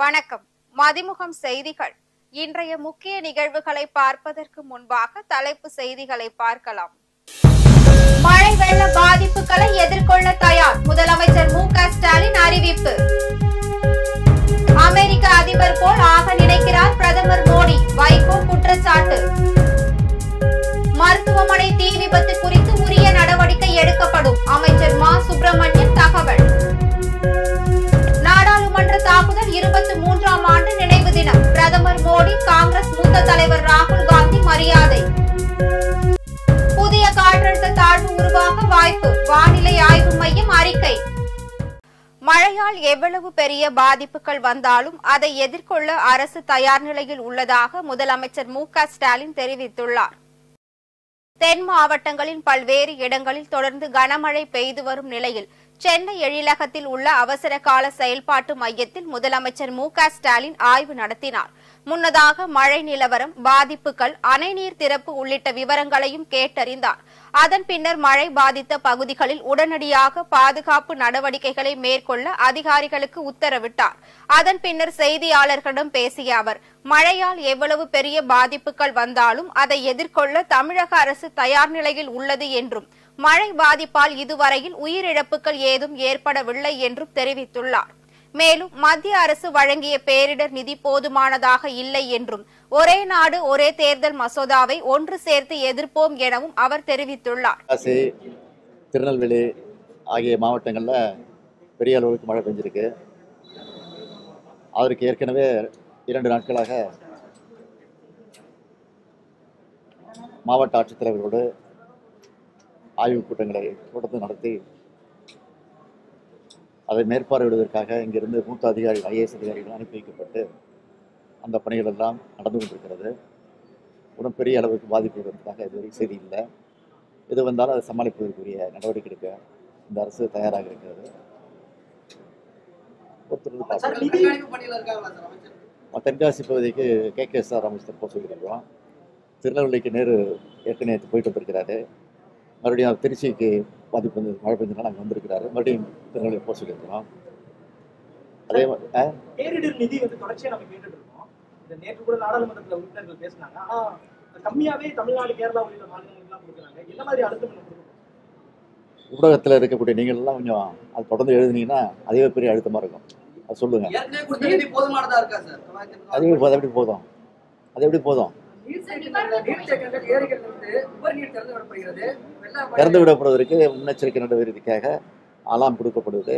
வணக்கம். மதிமுகம் செய்திகள். இன்றைய முக்கிய நிகழ்வுகளை பார்ப்பதற்கு முன்பாக தலைப்பு செய்திகளை பார்க்கலாம். மழை வெள்ள பாதிப்புகளை எதிர்கொள்ள தயார் முதலமைச்சர் மு.க.ஸ்டாலின் அறிவிப்பு. அமெரிக்க அதிபர் போல் ஆக நினைக்கிறார் பிரதமர் மோடி, வைகோ குற்றச்சாட்டு. மருத்துவமனை தீ விபத்து குறித்து உரிய நடவடிக்கை எடுக்கப்படும், அமைச்சர் மா சுப்பிரமணியன் தகவல். நாடாளுமன்ற தாக்குதல் 23ஆம் ஆண்டு நினைவு தினம், பிரதமர் மோடி, காங்கிரஸ் மூத்த தலைவர் ராகுல் காந்தி மரியாதை. புதிய காற்றழுத்த தாழ்வு உருவாக வாய்ப்பு, வானிலை ஆய்வு மையம் அறிக்கை. மழையால் எவ்வளவு பெரிய பாதிப்புகள் வந்தாலும் அதை எதிர்கொள்ள அரசு தயார் நிலையில் உள்ளதாக முதலமைச்சர் மு.க.ஸ்டாலின் தெரிவித்துள்ளார். தென் மாவட்டங்களின் பல்வேறு இடங்களில் தொடர்ந்து கனமழை பெய்து வரும் நிலையில் சென்னை எழிலகத்தில் உள்ள அவசர கால செயல்பாட்டு மையத்தில் முதலமைச்சர் மு.க.ஸ்டாலின் ஆய்வு நடத்தினார். முன்னதாக மழை நிலவரம், பாதிப்புகள், அணை நீர் திறப்பு உள்ளிட்ட விவரங்களையும் கேட்டறிந்தார். அதன் பின்னர் மழை பாதித்த பகுதிகளில் உடனடியாக பாதுகாப்பு நடவடிக்கைகளை மேற்கொள்ள அதிகாரிகளுக்கு உத்தரவிட்டார். அதன் பின்னர் செய்தியாளர்களிடம் பேசிய அவர், மழையால் எவ்வளவு பெரிய பாதிப்புகள் வந்தாலும் அதை எதிர்கொள்ள தமிழக அரசு தயார் நிலையில் உள்ளது என்றும், மழை பாதிப்பால் இதுவரையில் உயிரிழப்புகள் ஏதும் ஏற்படவில்லை என்றும் தெரிவித்துள்ளார். மேலும் மத்திய அரசு வழங்கிய பேரிடர் நிதி போதுமானதாக இல்லை என்றும், ஒரே நாடு ஒரே தேர்தல் மசோதாவை ஒன்று சேர்த்து எதிர்ப்போம் எனவும் அவர் தெரிவித்துள்ளார். திருநெல்வேலி ஆகிய மாவட்டங்களில் பெரிய அளவுக்கு மழை பெஞ்சிருக்கு. அதற்கு ஏற்கனவே 2 நாட்களாக மாவட்ட ஆட்சித்தலைவர்களோடு ஆய்வுக் கூட்டத்தை நடத்தி அதை மேற்பார்வையிடுவதற்காக இங்கிருந்து மூத்த அதிகாரிகள், ஐஏஎஸ் அதிகாரிகள் அனுப்பி வைக்கப்பட்டு அந்த பணிகள் எல்லாம் நடந்து கொண்டிருக்கிறது. உடன் பெரிய அளவுக்கு பாதிப்பு வருவதற்காக இதுவரை செய்தி இல்லை. எது வந்தாலும் அதை சமாளிப்பதற்குரிய நடவடிக்கை எடுக்க இந்த அரசு தயாராக இருக்கிறது. தென்காசி பகுதிக்கு KKSR அமைச்சர் போக சொல்லியிருக்கிறோம். திருநெல்வேலிக்கு நேரு ஏற்கனவே போயிட்டு வந்திருக்கிறாரு. மறுபடியும் திருச்சிக்கு பாதிப்பு வந்து மழை பெஞ்சதுனால அங்கே வந்திருக்கிறாரு. மறுபடியும் திருநெல்வேலி போக சொல்லியிருக்கிறோம். அதே மாதிரி பேரிடர் நிதி வந்து தொடர்ச்சியாக நம்ம கேட்டுட்டு இருக்கோம். இந்த நேற்று கூட நாடாளுமன்றத்தில் உறுப்பினர்கள் பேசினாங்க. ஆனால் கம்மியாகவே தமிழ்நாடு, கேரளா உள்ளிட்ட மாநிலங்கள்லாம் கொடுக்குறாங்க. என்ன மாதிரி அழுத்தம் கொடுக்கணும்? ஊடகத்தில் இருக்கக்கூடிய நீங்கள் எல்லாம் கொஞ்சம் அது தொடர்ந்து எழுதுனீங்கன்னா அதுவே பெரிய அழுத்தமாக இருக்கும். அது சொல்லுங்க. அது எப்படி போதும்? அது எப்படி போதும்? திறந்து விடப்படுவதற்கு முன்னெச்சரிக்கை நடவடிக்கையாக அலாம் கொடுக்கப்படுவது.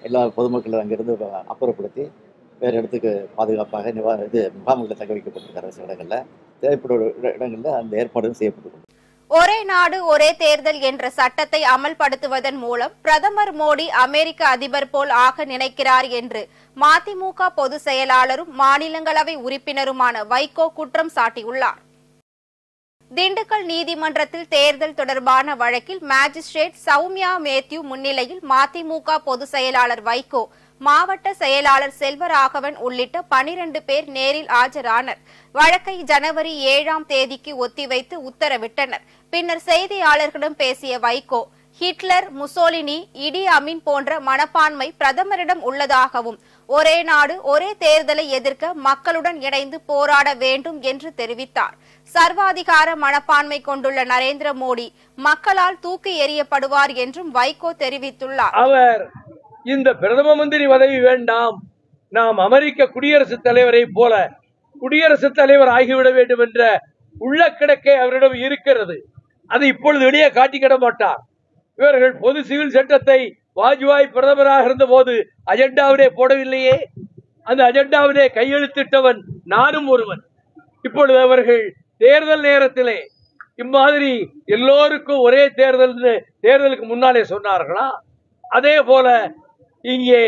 எல்லா பொதுமக்கள் அங்கிருந்து அப்புறப்படுத்தி வேறு இடத்துக்கு பாதுகாப்பாக முகாம்களில் தக்க வைக்கப்பட்டிருக்கிற சில இடங்களில், தேவைப்படும் இடங்களில் அந்த ஏற்பாடும் செய்யப்பட்டு. ஒரே நாடு ஒரே தேர்தல் என்ற சட்டத்தை அமல்படுத்துவதன் மூலம் பிரதமர் மோடி அமெரிக்க அதிபர் போல் ஆக நினைக்கிறார் என்று மதிமுக பொதுச் செயலாளரும் மாநிலங்களவை உறுப்பினருமான வைகோ குற்றம் சாட்டியுள்ளார். திண்டுக்கல் நீதிமன்றத்தில் தேர்தல் தொடர்பான வழக்கில் மாஜிஸ்ட்ரேட் சௌமியா மேத்யூ முன்னிலையில் மதிமுக பொதுச் செயலாளர் வைகோ, மாவட்ட செயலாளர் செல்வராகவன் உள்ளிட்ட 12 பேர் நேரில் ஆஜரானர். வழக்கை ஜனவரி 7ஆம் தேதிக்கு ஒத்திவைத்து உத்தரவிட்டனர். பின்னர் செய்தியாளர்களிடம் பேசிய வைகோ, ஹிட்லர், முசோலினி, இடி அமீன் போன்ற மனப்பான்மை பிரதமரிடம் உள்ளதாகவும், ஒரே நாடு ஒரே தேர்தலை எதிர்க்க மக்களுடன் இணைந்து போராட வேண்டும் என்று தெரிவித்தார். சர்வாதிகார மனப்பான்மை கொண்டுள்ள நரேந்திர மோடி மக்களால் தூக்கி எறியப்படுவார் என்றும் வைகோ தெரிவித்துள்ளார். அவர் இந்த பிரதம மந்திரி பதவி வேண்டாம், நாம் அமெரிக்க குடியரசுத் தலைவரை போல குடியரசுத் தலைவர் ஆகிவிட வேண்டும் என்ற உள்ளக்கிடக்கை அவரிடம் இருக்கிறது. அதை இப்பொழுது வெளியே காட்டிக்கிட மாட்டார். இவர்கள் பொது சிவில் சட்டத்தை வாஜ்பாய் பிரதமராக இருந்த போது அஜெண்டாவிலே போடவில்லையே. அந்த அஜெண்டாவிலே கையெழுத்திட்டவன் நானும் ஒருவன். இப்பொழுது அவர்கள் தேர்தல் நேரத்திலே இம்மாதிரி எல்லோருக்கும் ஒரே தேர்தலுக்கு முன்னாலே சொன்னார்களா? அதே போல இங்கே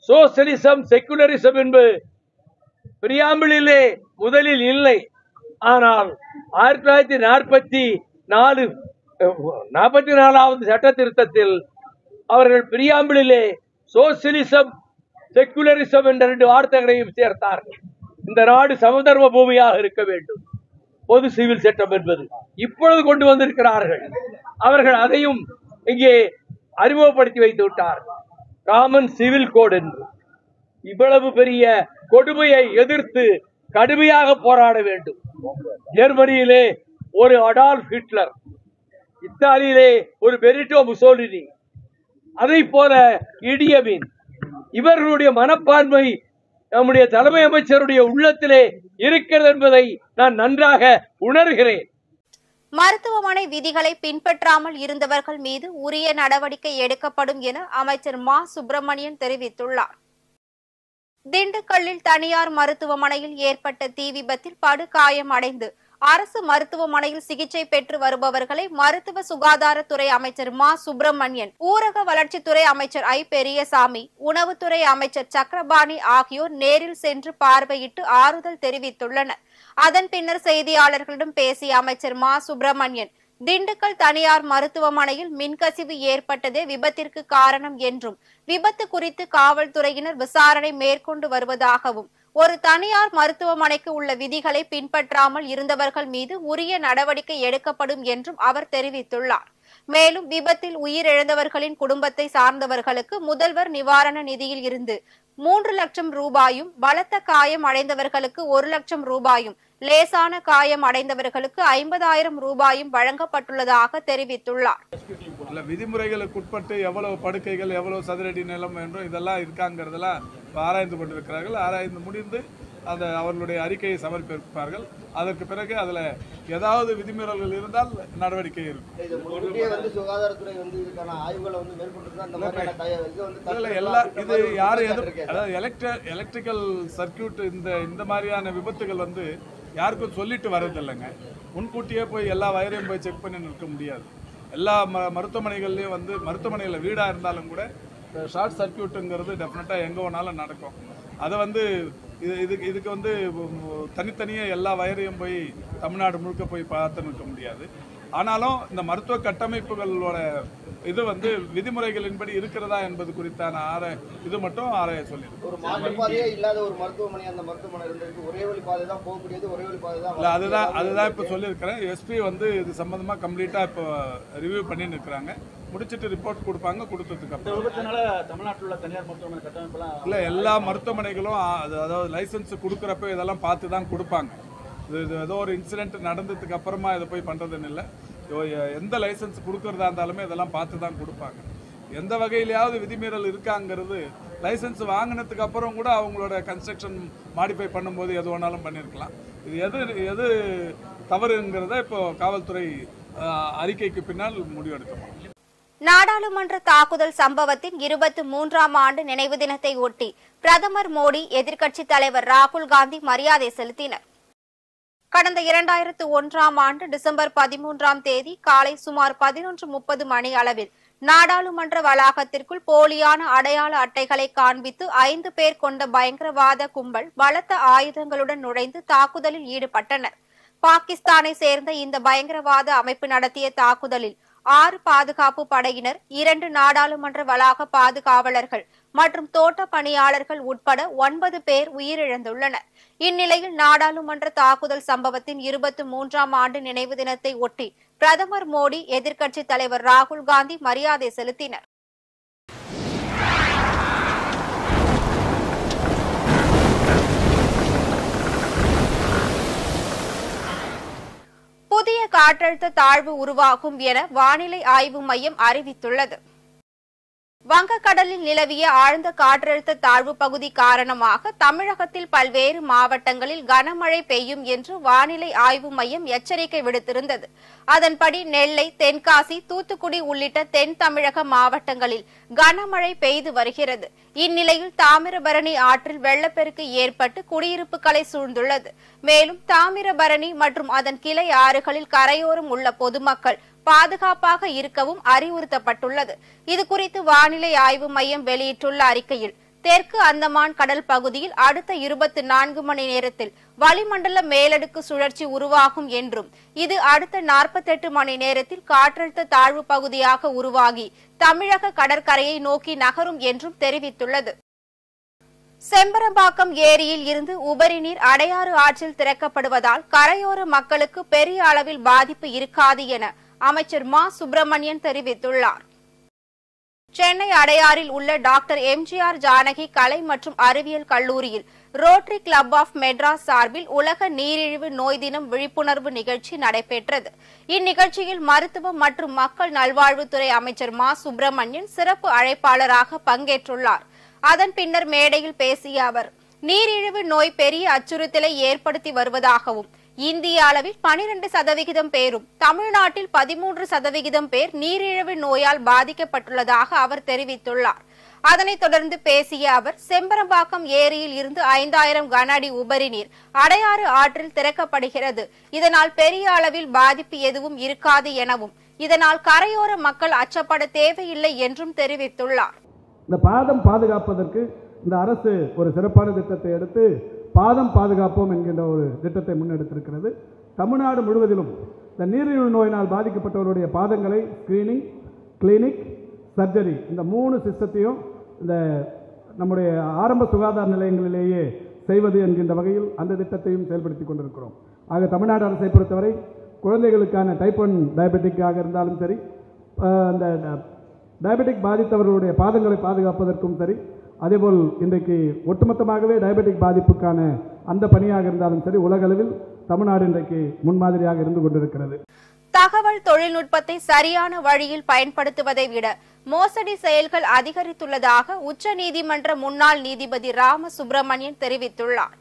சோசியலிசம், செக்குலரிசம் என்பது பிரியாம்பிளிலே முதலில் இல்லை. ஆனால் 1944வது சட்ட திருத்தத்தில் அவர்கள் பிரியாம்பிளிலே சோசியலிசம், செக்குலரிசம் என்ற 2 வார்த்தைகளையும் சேர்த்தார்கள். இந்த நாடு சமதர்ம பூமியாக இருக்க வேண்டும், பொது சிவில் சட்டம் என்பது இப்பொழுது கொண்டு வந்திருக்கிறார்கள். அவர்கள் அதையும் இங்கே அறிமுகப்படுத்தி வைத்து விட்டார்கள். காமன் சிவில் கோட் என்று. இவ்வளவு பெரிய கொடுமையை எதிர்த்து கடுமையாக போராட வேண்டும். ஜெர்மனியிலே ஒரு அடால்ஃப் ஹிட்லர், இத்தாலியிலே ஒரு பெனிட்டோ முசோலினி, அதை போல இடியமின், இவர்களுடைய மனப்பான்மை நம்முடைய தலைமை அமைச்சருடைய உள்ளத்திலே இருக்கிறது என்பதை நான் நன்றாக உணர்கிறேன். மருத்துவமனை விதிகளை பின்பற்றாமல் இருந்தவர்கள் மீது உரிய நடவடிக்கை எடுக்கப்படும் என அமைச்சர் மா சுப்பிரமணியன் தெரிவித்துள்ளார். திண்டுக்கல்லில் தனியார் மருத்துவமனையில் ஏற்பட்ட தீ விபத்தில் படுகாயம் அடைந்து அரசு மருத்துவமனையில் சிகிச்சை பெற்று வருபவர்களை மருத்துவ சுகாதாரத்துறை அமைச்சர் மா சுப்பிரமணியன், ஊரக வளர்ச்சித்துறை அமைச்சர் ஐ பெரியசாமி, உணவுத்துறை அமைச்சர் சக்கரபாணி ஆகியோர் நேரில் சென்று பார்வையிட்டு ஆறுதல் தெரிவித்துள்ளனர். அதன் பின்னர் செய்தியாளர்களிடம் பேசிய அமைச்சர் மா சுப்பிரமணியன், திண்டுக்கல் தனியார் மருத்துவமனையில் மின்கசிவு ஏற்பட்டதே விபத்திற்கு காரணம் என்றும், விபத்து குறித்து காவல்துறையினர் விசாரணை மேற்கொண்டு வருவதாகவும், ஒரு தனியார் மருத்துவமனைக்கு உள்ள விதிகளை பின்பற்றாமல் இருந்தவர்கள் மீது உரிய நடவடிக்கை எடுக்கப்படும் என்றும் அவர் தெரிவித்துள்ளார். மேலும் விபத்தில் உயிரிழந்தவர்களின் குடும்பத்தை சார்ந்தவர்களுக்கு முதல்வர் நிவாரண நிதியில் இருந்து 3 லட்சம் ரூபாயும், பலத்த காயம் அடைந்தவர்களுக்கு 1 லட்சம் ரூபாயும், லேசான காயம் அடைந்தவர்களுக்கு 50,000 ரூபாயும் வழங்கப்பட்டுள்ளதாக தெரிவித்துள்ளார். விதிமுறைகளுக்கு உட்பட்டு எவ்வளவு படுக்கைகள், எவ்வளவு சதுரடி நிலம் என்றும் இதெல்லாம் இருக்காங்கிறதெல்லாம் ஆராய்ந்து கொண்டிருக்கிறார்கள். ஆராய்ந்து முடிந்து அந்த அவர்களுடைய அறிக்கையை சமர்ப்பிப்பார்கள். அதற்கு பிறகு அதுல ஏதாவது விதிமீறல்கள் இருந்தால் நடவடிக்கை இருக்கும். இது யாரும் எலக்ட்ரிக்கல் சர்க்கியூட் இந்த மாதிரியான விபத்துகள் யாருக்கும் சொல்லிட்டு வர்றதில்லைங்க. முன்கூட்டியே போய் எல்லா வயரையும் போய் செக் பண்ணி நிற்க முடியாது. எல்லா மருத்துவமனைகள்லையும் மருத்துவமனையில் வீடாக இருந்தாலும் கூட ஷார்ட் சர்க்கியூட்டுங்கிறது டெஃபினட்டாக எங்கே வேணாலும் நடக்கும். அதை இதுக்கு தனித்தனியாக எல்லா வயரையும் போய் தமிழ்நாடு முழுக்க போய் பார்த்து நிற்க முடியாது. ஆனாலும் இந்த மருத்துவ கட்டமைப்புகளோட இது விதிமுறைகளின்படி இருக்கிறதா என்பது குறித்தான இது மட்டும் ஆராய சொல்லியிருக்கு. ஒரு மாற்றுப்பாதையே இல்லாத ஒரு மருத்துவமனை, அந்த மருத்துவமனை இருந்திருக்கு. ஒரே வழி பாதை தான் போகக்கூடியது, ஒரே வழி பாதை தான். அதுதான் இப்போ சொல்லியிருக்கிறேன். எஸ்பி இது சம்பந்தமா கம்ப்ளீட்டா இப்போ ரிவ்யூ பண்ணி நிற்கிறாங்க. முடிச்சிட்டு ரிப்போர்ட் கொடுப்பாங்க. கொடுத்ததுக்கு அப்புறம் தமிழ்நாட்டில் உள்ள தனியார் மருத்துவமனை கட்டமைப்பெல்லாம் இல்லை, எல்லா மருத்துவமனைகளும் அதாவது லைசன்ஸ் கொடுக்குறப்ப இதெல்லாம் பார்த்து தான் கொடுப்பாங்க. இது ஏதோ ஒரு இன்சிடென்ட் நடந்ததுக்கு அப்புறமா இதை போய் பண்ணுறதுன்னு இல்லை. எந்த லைசன்ஸ் கொடுக்கறதா இருந்தாலுமே இதெல்லாம் பார்த்து தான் கொடுப்பாங்க. எந்த வகையிலையாவது விதிமீறல் இருக்காங்கிறது லைசன்ஸ் வாங்கினதுக்கு அப்புறம் கூட அவங்களோட கன்ஸ்ட்ரக்ஷன் மாடிஃபை பண்ணும்போது எது வேணாலும் பண்ணியிருக்கலாம். இது எது தவறுங்கிறத இப்போ காவல்துறை அறிக்கைக்கு பின்னால் முடிவெடுக்கப்படும். நாடாளுமன்ற தாக்குதல் சம்பவத்தின் 23ஆம் ஆண்டு நினைவு தினத்தை ஒட்டி பிரதமர் மோடி, எதிர்க்கட்சித் தலைவர் ராகுல் காந்தி மரியாதை செலுத்தினர். கடந்த 2001ஆம் ஆண்டு டிசம்பர் 13ஆம் தேதி காலை சுமார் 11:30 மணி அளவில் நாடாளுமன்ற வளாகத்திற்குள் போலியான அடையாள அட்டைகளை காண்பித்து 5 பேர் கொண்ட பயங்கரவாத கும்பல் பலத்த ஆயுதங்களுடன் நுழைந்து தாக்குதலில் ஈடுபட்டனர். பாகிஸ்தானை சேர்ந்த இந்த பயங்கரவாத அமைப்பு நடத்திய தாக்குதலில் 6 பாதுகாப்பு படையினர், 2 நாடாளுமன்ற வளாக பாதுகாவலர்கள் மற்றும் தோட்ட பணியாளர்கள் உட்பட 9 பேர் உயிரிழந்துள்ளனர். இந்நிலையில் நாடாளுமன்ற தாக்குதல் சம்பவத்தின் 23ஆம் ஆண்டு நினைவு தினத்தை ஒட்டி பிரதமர் மோடி, எதிர்க்கட்சித் தலைவர் ராகுல் காந்தி மரியாதை செலுத்தினர். புதிய காற்றழுத்த தாழ்வு உருவாகும் என வானிலை ஆய்வு மையம் அறிவித்துள்ளது. வங்கக்கடலில் நிலவிய ஆழ்ந்த காற்றழுத்த தாழ்வு பகுதி காரணமாக தமிழகத்தில் பல்வேறு மாவட்டங்களில் கனமழை பெய்யும் என்று வானிலை ஆய்வு மையம் எச்சரிக்கை விடுத்திருந்தது. அதன்படி நெல்லை, தென்காசி, தூத்துக்குடி உள்ளிட்ட தென் தமிழக மாவட்டங்களில் கனமழை பெய்து வருகிறது. இந்நிலையில் தாமிரபரணி ஆற்றில் வெள்ளப்பெருக்கு ஏற்பட்டு குடியிருப்புகளை சூழ்ந்துள்ளது. மேலும் தாமிரபரணி மற்றும் அதன் கிளை ஆறுகளில் கரையோரம் உள்ள பொதுமக்கள் பாதுகாப்பாக இருக்கவும் அறிவுறுத்தப்பட்டுள்ளது. இதுகுறித்து வானிலை ஆய்வு மையம் வெளியிட்டுள்ள அறிக்கையில், தெற்கு அந்தமான் கடல் பகுதியில் அடுத்த 24 மணி நேரத்தில் வளிமண்டல மேலடுக்கு சுழற்சி உருவாகும் என்றும், இது அடுத்த 48 மணி நேரத்தில் காற்றழுத்த தாழ்வு பகுதியாக உருவாகி தமிழக கடற்கரையை நோக்கி நகரும் என்றும் தெரிவித்துள்ளது. செம்பரம்பாக்கம் ஏரியில் இருந்து உபரி நீர் அடையாறு ஆற்றில் திறக்கப்படுவதால் கரையோர மக்களுக்கு பெரிய அளவில் பாதிப்பு இருக்காது என அமைச்சர் மா சுப்பிரமணியன் தெரிவித்துள்ளார். சென்னை அடையாறில் உள்ள டாக்டர் எம்ஜிஆர் ஜானகி கலை மற்றும் அறிவியல் கல்லூரியில் ரோட்டரி கிளப் ஆஃப் மெட்ராஸ் சார்பில் உலக நீரிழிவு நோய் தினம் விழிப்புணர்வு நிகழ்ச்சி நடைபெற்றது. இந்நிகழ்ச்சியில் மருத்துவம் மற்றும் மக்கள் நல்வாழ்வுத்துறை அமைச்சர் மா சுப்பிரமணியன் சிறப்பு அழைப்பாளராக பங்கேற்றுள்ளார். அதன் பின்னர் மேடையில் பேசிய அவர், நீரிழிவு நோய் பெரிய அச்சுறுத்தலை ஏற்படுத்தி வருவதாகவும், இந்திய அளவில் 12% பேரும், தமிழ்நாட்டில் 13% பேர் நீரிழிவு நோயால் பாதிக்கப்பட்டுள்ளதாக அவர் தெரிவித்துள்ளார். அதனைத் தொடர்ந்து பேசிய அவர், செம்பரம்பாக்கம் ஏரியில் இருந்து 5000 கன அடி உபரி நீர் அடையாறு ஆற்றில் திறக்கப்படுகிறது. இதனால் பெரிய அளவில் பாதிப்பு எதுவும் இருக்காது எனவும், இதனால் கரையோர மக்கள் அச்சப்பட தேவையில்லை என்றும் தெரிவித்துள்ளார். இந்த பாதம் பாதுகாப்பதற்கு இந்த அரசு ஒரு சிறப்பான திட்டத்தை எடுத்து பாதம் பாதுகாப்போம் என்கின்ற ஒரு திட்டத்தை முன்னெடுத்திருக்கிறது. தமிழ்நாடு முழுவதிலும் இந்த நீரிழிவு நோயினால் பாதிக்கப்பட்டவருடைய பாதங்களை ஸ்கிரீனிங், கிளினிக், சர்ஜரி இந்த 3 சிஸ்டத்தையும் இந்த நம்முடைய ஆரம்ப சுகாதார நிலையங்களிலேயே செய்வது என்கின்ற வகையில் அந்த திட்டத்தையும் செயல்படுத்தி கொண்டிருக்கிறோம். ஆக தமிழ்நாடு அரசை பொறுத்தவரை குழந்தைகளுக்கான டைப் 1 டயபெட்டிக்காக இருந்தாலும் சரி, அந்த டயபெட்டிக் பாதித்தவர்களுடைய பாதங்களை பாதுகாப்பதற்கும் சரி, அதேபோல் இன்றைக்கு ஒட்டுமொத்தமாகவே டயபெட்டிக் பாதிப்புக்கான அந்த பணியாக இருந்தாலும் சரி, உலக அளவில் தமிழ்நாடு இன்றைக்கு முன்மாதிரியாக இருந்து கொண்டிருக்கிறது. தகவல் தொழில்நுட்பத்தை சரியான வழியில் பயன்படுத்துவதை விட மோசடி செயல்கள் அதிகரித்துள்ளதாக உச்சநீதிமன்ற முன்னாள் நீதிபதி ராம சுப்பிரமணியன் தெரிவித்துள்ளார்.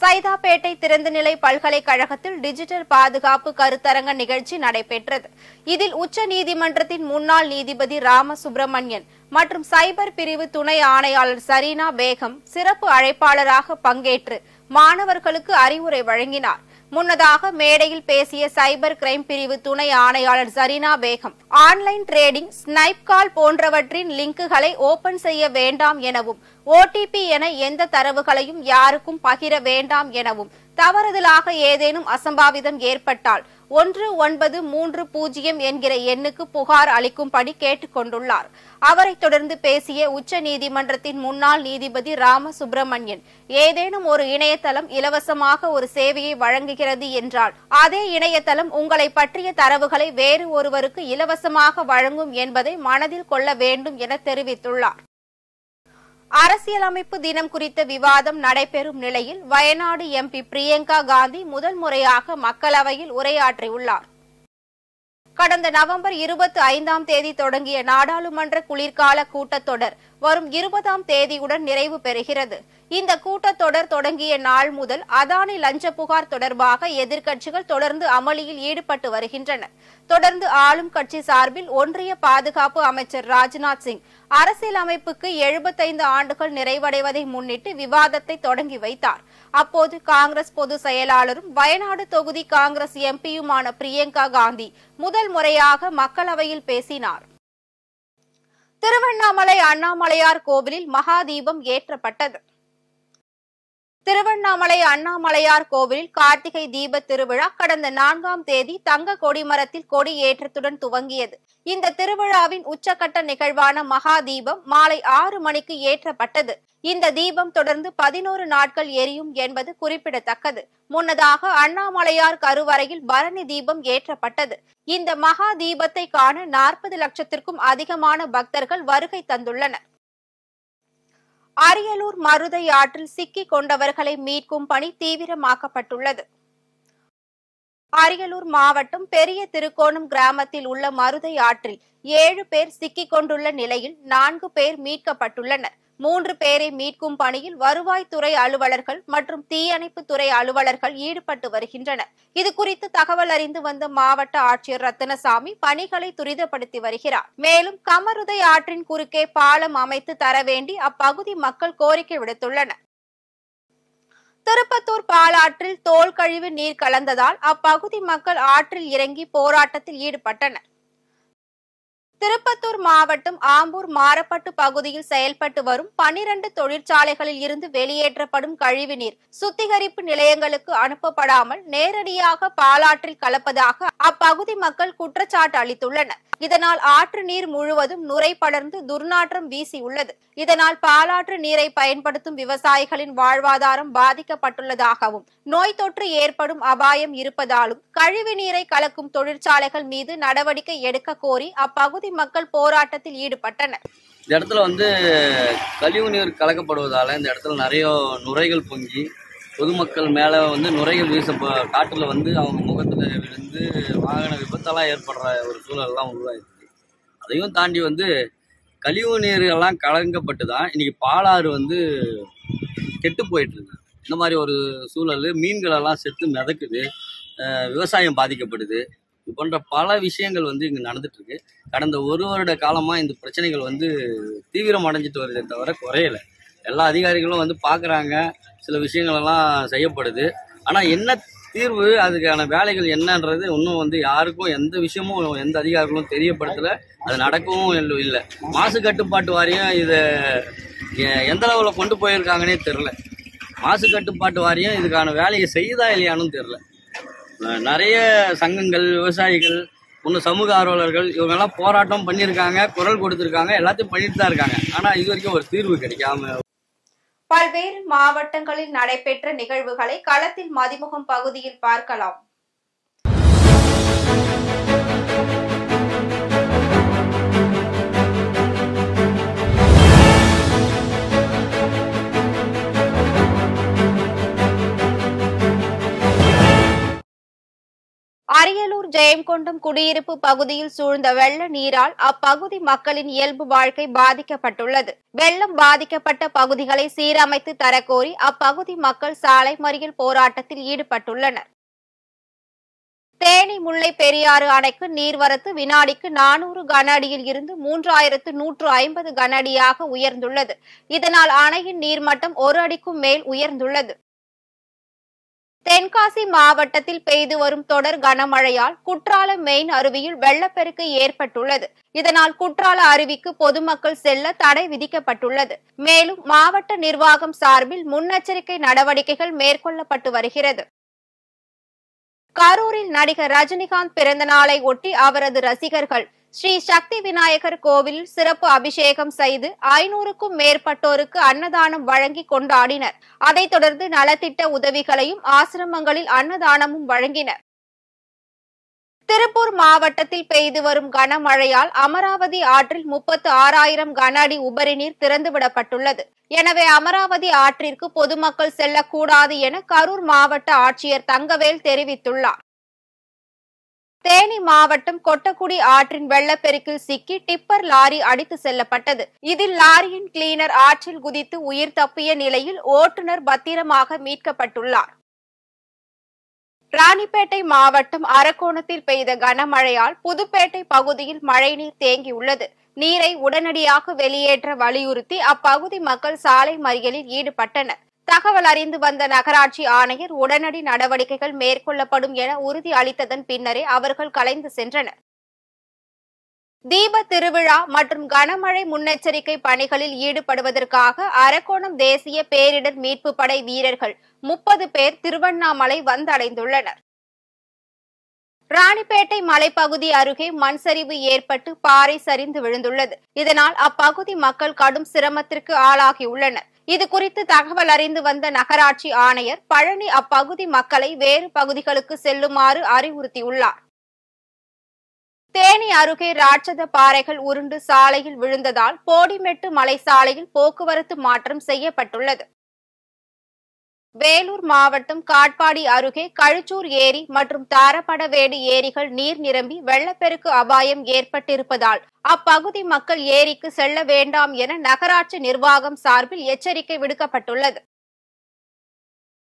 சைதாப்பேட்டை திறந்தநிலை பல்கலைக்கழகத்தில் டிஜிட்டல் பாதுகாப்பு கருத்தரங்க நிகழ்ச்சி நடைபெற்றது. இதில் உச்ச நீதிமன்றத்தின் முன்னாள் நீதிபதி ராம சுப்பிரமணியன் மற்றும் சைபர் பிரிவு துணை ஆணையாளர் சரீனா பேகம் சிறப்பு அழைப்பாளராக பங்கேற்று மாணவர்களுக்கு அறிவுரை வழங்கினார். முன்னதாக மேடையில் பேசிய சைபர் கிரைம் பிரிவு துணை ஆணையாளர் Zarina Begum, online trading, snipe கால் போன்றவற்றின் லிங்குகளை ஓபன் செய்ய வேண்டாம் எனவும், OTP என எந்த தரவுகளையும் யாருக்கும் பகிர வேண்டாம் எனவும், தவறுதலாக ஏதேனும் அசம்பாவிதம் ஏற்பட்டால் 1930 என்கிற எண்ணுக்கு புகார் அளிக்கும்படி கேட்டுக் கொண்டுள்ளார். அவரை தொடர்ந்து பேசிய உச்ச நீதிமன்றத்தின் முன்னாள் நீதிபதி ராம சுப்பிரமணியன், ஏதேனும் ஒரு இணையதளம் இலவசமாக ஒரு சேவையை வழங்குகிறது என்றால் அதே இணையதளம் உங்களை பற்றிய தரவுகளை வேறு ஒருவருக்கு இலவசமாக வழங்கும் என்பதை மனதில் கொள்ள வேண்டும் என தெரிவித்துள்ளார். அரசியலமைப்பு தினம் குறித்த விவாதம் நடைபெறும் நிலையில் வயநாடு MP பிரியங்கா காந்தி முதல் முறையாக மக்களவையில் உரையாற்றியுள்ளார். கடந்த நவம்பர் 25 தொடங்கிய நாடாளுமன்ற குளிர்கால கூட்டத்தொடர் வரும் 20 நிறைவு பெறுகிறது. இந்த கூட்டத்தொடர் தொடங்கிய நாள் முதல் அதானி லஞ்ச புகார் தொடர்பாக எதிர்க்கட்சிகள் தொடர்ந்து அமளியில் ஈடுபட்டு வருகின்றன. தொடர்ந்து ஆளும் கட்சி சார்பில் ஒன்றிய பாதுகாப்பு அமைச்சர் ராஜ்நாத் சிங் அரசியலமைப்புக்கு 75 ஆண்டுகள் நிறைவடைவதை முன்னிட்டு விவாதத்தை தொடங்கி வைத்தார். அப்போது காங்கிரஸ் பொதுச் செயலாளரும் வயநாடு தொகுதி காங்கிரஸ் MPயுமான பிரியங்கா காந்தி முதல் முறையாக மக்களவையில் பேசினார். திருவண்ணாமலை அண்ணாமலையார் கோவிலில் மகாதீபம் ஏற்றப்பட்டது. திருவண்ணாமலை அண்ணாமலையார் கோவிலில் கார்த்திகை தீப திருவிழா கடந்த 4ஆம் தேதி தங்க கொடிமரத்தில் கொடி ஏற்றத்துடன் துவங்கியது. இந்த திருவிழாவின் உச்சகட்ட நிகழ்வான மகாதீபம் மாலை 6 மணிக்கு ஏற்றப்பட்டது. இந்த தீபம் தொடர்ந்து 11 நாட்கள் எரியும் என்பது குறிப்பிடத்தக்கது. முன்னதாக அண்ணாமலையார் கருவறையில் பரணி தீபம் ஏற்றப்பட்டது. இந்த மகா தீபத்தை காண 40 லட்சத்திற்கும் அதிகமான பக்தர்கள் வருகை தந்துள்ளனர். அரியலூர் மருதை ஆற்றில் சிக்கிக் கொண்டவர்களை மீட்கும் பணி தீவிரமாக்கப்பட்டுள்ளது. அரியலூர் மாவட்டம் பெரிய திருக்கோணம் கிராமத்தில் உள்ள மருதை ஆற்றில் 7 பேர் சிக்கிக் கொண்டுள்ள நிலையில் 4 பேர் மீட்கப்பட்டுள்ளனர். 3 பேரை மீட்கும் பணியில் வருவாய்த்துறை அலுவலர்கள் மற்றும் தீயணைப்பு துறை அலுவலர்கள் ஈடுபட்டு வருகின்றனர். இதுகுறித்து தகவல் அறிந்து வந்த மாவட்ட ஆட்சியர் ரத்தினசாமி பணிகளை துரிதப்படுத்தி வருகிறார். மேலும் கமருதை ஆற்றின் குறுக்கே பாலம் அமைத்து தர வேண்டி அப்பகுதி மக்கள் கோரிக்கை விடுத்துள்ளனர். திருப்பத்தூர் பாலாற்றில் தோல் கழிவு நீர் கலந்ததால் அப்பகுதி மக்கள் ஆற்றில் இறங்கி போராட்டத்தில் ஈடுபட்டனர். திருப்பத்தூர் மாவட்டம் ஆம்பூர் மாரப்பட்டு பகுதியில் செயல்பட்டு வரும் 12 தொழிற்சாலைகளில் இருந்து வெளியேற்றப்படும் கழிவுநீர் சுத்திகரிப்பு நிலையங்களுக்கு அனுப்பப்படாமல் நேரடியாக பாலாற்றில் கலப்பதாக அப்பகுதி மக்கள் குற்றச்சாட்டு அளித்துள்ளனர். இதனால் ஆற்று நீர் முழுவதும் நுரை படர்ந்து துர்நாற்றம் வீசியுள்ளது. இதனால் பாலாற்று நீரை பயன்படுத்தும் விவசாயிகளின் வாழ்வாதாரம் பாதிக்கப்பட்டுள்ளதாகவும், நோய் தொற்று ஏற்படும் அபாயம் இருப்பதாலும் கழிவு நீரை கலக்கும் தொழிற்சாலைகள் மீது நடவடிக்கை எடுக்க கோரி அப்பகுதி அப்பகுதி மக்கள் போராட்டத்தில் ஈடுபட்டனர். இந்த இடத்துல வந்து கழிவு நீர் கலக்கப்படுவதால இந்த இடத்துல நிறைய நுரைகள் பொங்கி பொதுமக்கள் மேலே வந்து நுரைகள் காட்டில் வந்து அவங்க முகத்தில் விழுந்து வாகன விபத்தெல்லாம் ஏற்படுற ஒரு சூழல்லாம் உருவாயிருக்கு. அதையும் தாண்டி வந்து கழிவு நீர் எல்லாம் கலங்கப்பட்டு தான் இன்னைக்கு பாலாறு வந்து கெட்டு போயிட்டு இருக்கு. இந்த மாதிரி ஒரு சூழல், மீன்களெல்லாம் செத்து மிதக்குது, விவசாயம் பாதிக்கப்படுது. இது போன்ற பல விஷயங்கள் வந்து இங்கே நடந்துட்டு இருக்கு. கடந்த ஒரு வருட காலமாக இந்த பிரச்சனைகள் வந்து தீவிரம் அடைஞ்சிட்டு வருதே தவிர குறையலை. எல்லா அதிகாரிகளும் வந்து பார்க்குறாங்க, சில விஷயங்கள் எல்லாம் செய்யப்படுது. ஆனால் என்ன தீர்வு, அதுக்கான வேலைகள் என்னன்றது இன்னும் வந்து யாருக்கும் எந்த விஷயமும் எந்த அதிகாரிகளும் தெரியப்படுத்தலை. அது நடக்கவும் இல்லை. மாசு கட்டுப்பாட்டு வாரியம் இதை எந்த அளவில் கொண்டு போயிருக்காங்கன்னே தெரில. மாசு கட்டுப்பாட்டு வாரியம் இதுக்கான வேலையை செய்யுதா இல்லையான்னு தெரில. நிறைய சங்கங்கள், விவசாயிகள், இன்னும் சமூக ஆர்வலர்கள் இவங்கெல்லாம் போராட்டம் பண்ணியிருக்காங்க, குரல் கொடுத்துருக்காங்க, எல்லாத்தையும் பண்ணிட்டு தான் இருக்காங்க. ஆனால் இது வரைக்கும் ஒரு தீர்வு கிடைக்காம. பல்வேறு மாவட்டங்களில் நடைபெற்ற நிகழ்வுகளை களத்தில் மதிமுகம் பகுதியில் பார்க்கலாம். அரியலூர் ஜெயங்கொண்டம் குடியிருப்பு பகுதியில் சூழ்ந்த வெள்ள நீரால் அப்பகுதி மக்களின் இயல்பு வாழ்க்கை பாதிக்கப்பட்டுள்ளது. வெள்ளம் பாதிக்கப்பட்ட பகுதிகளை சீரமைத்து தரக்கோரி அப்பகுதி மக்கள் சாலை மறியல் போராட்டத்தில் ஈடுபட்டுள்ளனர். தேனி முல்லை பெரியாறு அணைக்கு நீர்வரத்து வினாடிக்கு 400 கன அடியில் இருந்து 3150 கன அடியாக உயர்ந்துள்ளது. இதனால் அணையின் நீர்மட்டம் 1 அடிக்கும் மேல் உயர்ந்துள்ளது. தென்காசி மாவட்டத்தில் பெய்து வரும் தொடர் கனமழையால் குற்றாலம் மெயின் அருவியில் வெள்ளப்பெருக்கு ஏற்பட்டுள்ளது. இதனால் குற்றால அருவிக்கு பொதுமக்கள் செல்ல தடை விதிக்கப்பட்டுள்ளது. மேலும் மாவட்ட நிர்வாகம் சார்பில் முன்னெச்சரிக்கை நடவடிக்கைகள் மேற்கொள்ளப்பட்டு வருகிறது. கரூரில் நடிகர் ரஜினிகாந்த் பிறந்த நாளை ஒட்டி அவரது ரசிகர்கள் ஸ்ரீ சக்தி விநாயகர் கோவிலில் சிறப்பு அபிஷேகம் செய்து 500க்கும் மேற்பட்டோருக்கு அன்னதானம் வழங்கி கொண்டாடினர். அதைத் தொடர்ந்து நலத்திட்ட உதவிகளையும் ஆசிரமங்களில் அன்னதானமும் வழங்கினர். திருப்பூர் மாவட்டத்தில் பெய்து வரும் கனமழையால் அமராவதி ஆற்றில் 36,000 கன அடி உபரி நீர் திறந்துவிடப்பட்டுள்ளது. எனவே அமராவதி ஆற்றிற்கு பொதுமக்கள் செல்லக்கூடாது என கரூர் மாவட்ட ஆட்சியர் தங்கவேல் தெரிவித்துள்ளார். தேனி மாவட்டம் கொட்டக்குடி ஆற்றின் வெள்ளப்பெருக்கில் சிக்கி டிப்பர் லாரி அடித்து செல்லப்பட்டது. இதில் லாரியின் கிளீனர் ஆற்றில் குதித்து உயிர் தப்பிய நிலையில் ஓட்டுநர் பத்திரமாக மீட்கப்பட்டுள்ளார். ராணிப்பேட்டை மாவட்டம் அரக்கோணத்தில் பெய்த கனமழையால் புதுப்பேட்டை பகுதியில் மழைநீர் தேங்கியுள்ளது. நீரை உடனடியாக வெளியேற்ற வலியுறுத்தி அப்பகுதி மக்கள் சாலை மறியலில் ஈடுபட்டனர். தகவல் அறிந்து வந்த நகராட்சி ஆணையர் உடனடி நடவடிக்கைகள் மேற்கொள்ளப்படும் என உறுதி அளித்ததன் பின்னரே அவர்கள் கலைந்து சென்றனர். தீப திருவிழா மற்றும் கனமழை முன்னெச்சரிக்கை பணிகளில் ஈடுபடுவதற்காக அரக்கோணம் தேசிய பேரிடர் மீட்பு படை வீரர்கள் 30 பேர் திருவண்ணாமலை வந்தடைந்துள்ளனர். ராணிப்பேட்டை மலைப்பகுதி அருகே மண் சரிவு ஏற்பட்டு பாறை சரிந்து விழுந்துள்ளது. இதனால் அப்பகுதி மக்கள் கடும் சிரமத்திற்கு ஆளாகியுள்ளனர். இது குறித்து தகவல் அறிந்து வந்த நகராட்சி ஆணையர் பழனி அப்பகுதி மக்களை வேறு பகுதிகளுக்கு செல்லுமாறு அறிவுறுத்தியுள்ளார். தேனி அருகே ராட்சத பாறைகள் உருண்டு சாலையில் விழுந்ததால் போடிமெட்டு மலை சாலையில் போக்குவரத்து மாற்றம் செய்யப்பட்டுள்ளது. வேலூர் மாவட்டம் காட்பாடி அருகே கழுச்சூர் ஏரி மற்றும் தாரப்படவேடு ஏரிகள் நீர் நிரம்பி வெள்ளப்பெருக்கு அபாயம் ஏற்பட்டிருப்பதால் அப்பகுதி மக்கள் ஏரிக்கு செல்ல வேண்டாம் என நகராட்சி நிர்வாகம் சார்பில் எச்சரிக்கை விடுக்கப்பட்டுள்ளது.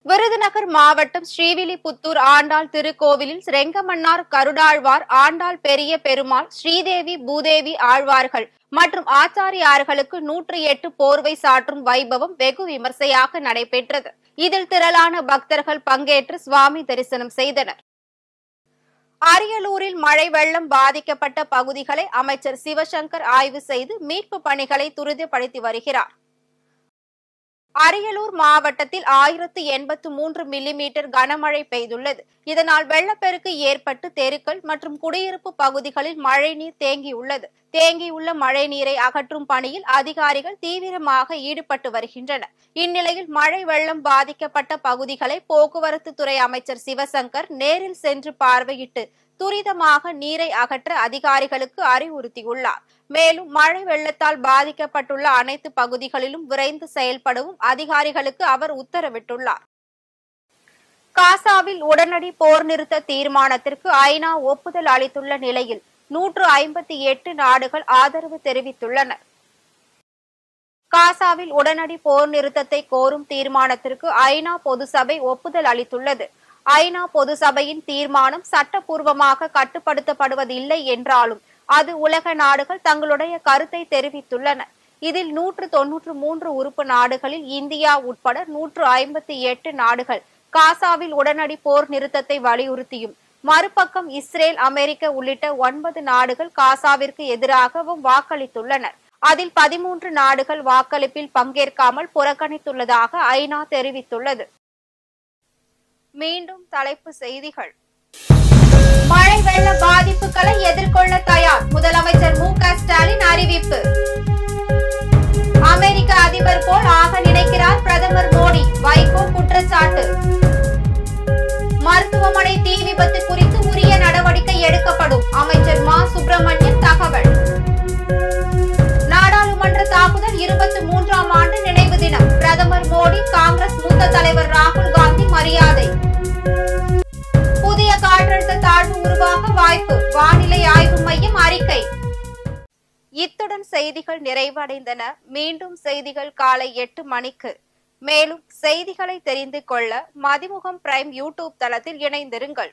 விருதுநகர் மாவட்டம் ஸ்ரீவில்லிபுத்தூர் ஆண்டாள் திருக்கோவிலில் ரெங்கமன்னார் கருடாழ்வார், ஆண்டாள் பெரிய பெருமாள், ஸ்ரீதேவி பூதேவி ஆழ்வார்கள் மற்றும் ஆச்சாரியார்களுக்கு 108 போர்வை சாற்றும் வைபவம் வெகு விமர்சையாக நடைபெற்றது. இதில் திரளான பக்தர்கள் பங்கேற்று சுவாமி தரிசனம் செய்தனர். அரியலூரில் மழை வெள்ளம் பாதிக்கப்பட்ட பகுதிகளை அமைச்சர் சிவசங்கர் ஆய்வு செய்து மீட்பு பணிகளை துரிதப்படுத்தி வருகிறார். அரியலூர் மாவட்டத்தில் 1083 மில்லிமீட்டர் கனமழை பெய்துள்ளது. இதனால் வெள்ளப்பெருக்கு ஏற்பட்டு தெருக்கள் மற்றும் குடியிருப்பு பகுதிகளில் மழைநீர் தேங்கியுள்ளது. தேங்கியுள்ள மழை நீரை அகற்றும் பணியில் அதிகாரிகள் தீவிரமாக ஈடுபட்டு வருகின்றனர். இந்நிலையில் மழை வெள்ளம் பாதிக்கப்பட்ட பகுதிகளை போக்குவரத்து துறை அமைச்சர் சிவசங்கர் நேரில் சென்று பார்வையிட்டு துரிதமாக நீரை அகற்ற அதிகாரிகளுக்கு அறிவுறுத்தியுள்ளார். மேலும் மழை வெள்ளத்தால் பாதிக்கப்பட்டுள்ள அனைத்து பகுதிகளிலும் விரைந்து செயல்படவும் அதிகாரிகளுக்கு அவர் உத்தரவிட்டுள்ளார். காசாவில் உடனடி போர் நிறுத்த தீர்மானத்திற்கு ஐநா ஒப்புதல் அளித்துள்ள நிலையில் 158 நாடுகள் ஆதரவு தெரிவித்துள்ளனர். காசாவில் உடனடி போர் நிறுத்தத்தை கோரும் தீர்மானத்திற்கு ஐநா பொதுசபை ஒப்புதல் அளித்துள்ளது. ஐநா பொதுசபையின் தீர்மானம் சட்டப்பூர்வமாக கட்டுப்படுத்தப்படுவதில்லை என்றாலும் அது உலக நாடுகள் தங்களுடைய கருத்தை தெரிவித்துள்ளன. இதில் 193 உறுப்பு நாடுகளில் இந்தியா உட்பட 158 நாடுகள் காசாவில் உடனடி போர் நிறுத்தத்தை வலியுறுத்தியும், மறுபக்கம் இஸ்ரேல், அமெரிக்க உள்ளிட்ட 9 நாடுகள் காசாவிற்கு எதிராகவும் வாக்களித்துள்ளனர். அதில் 13 நாடுகள் வாக்களிப்பில் பங்கேற்காமல் புறக்கணித்துள்ளதாக ஐநா தெரிவித்துள்ளது. மீண்டும் தலைப்புச் செய்திகள். மழை வெள்ள பாதிப்புகளை எதிர்கொள்ள தயார், முதலமைச்சர் மு.க. ஸ்டாலின் அறிவிப்பு. அமெரிக்க அதிபர் போல் ஆக நினைக்கிறார் பிரதமர் மோடி, வைகோ குற்றச்சாட்டு. மருத்துவமனை தீ விபத்து குறித்து உரிய நடவடிக்கை எடுக்கப்படும், அமைச்சர் மா. சுப்பிரமணியன் தகவல். நாடாளுமன்ற தாக்குதல் 23ஆம் ஆண்டு நினைவு தினம், பிரதமர் மோடி, காங்கிரஸ் மூத்த தலைவர் ராகுல் காந்தி மரியாதை. புதிய காற்றழுத்த தாழ்வு உருவாக வாய்ப்பு, வானிலை ஆய்வு மையம் அறிக்கை. இத்துடன் செய்திகள் நிறைவடைந்தன. மீண்டும் செய்திகள் காலை 8 மணிக்கு. மேலும் செய்திகளை தெரிந்து கொள்ள மதிமுகம் பிரைம் யூடியூப் தளத்தில் இணைந்திருங்கள்.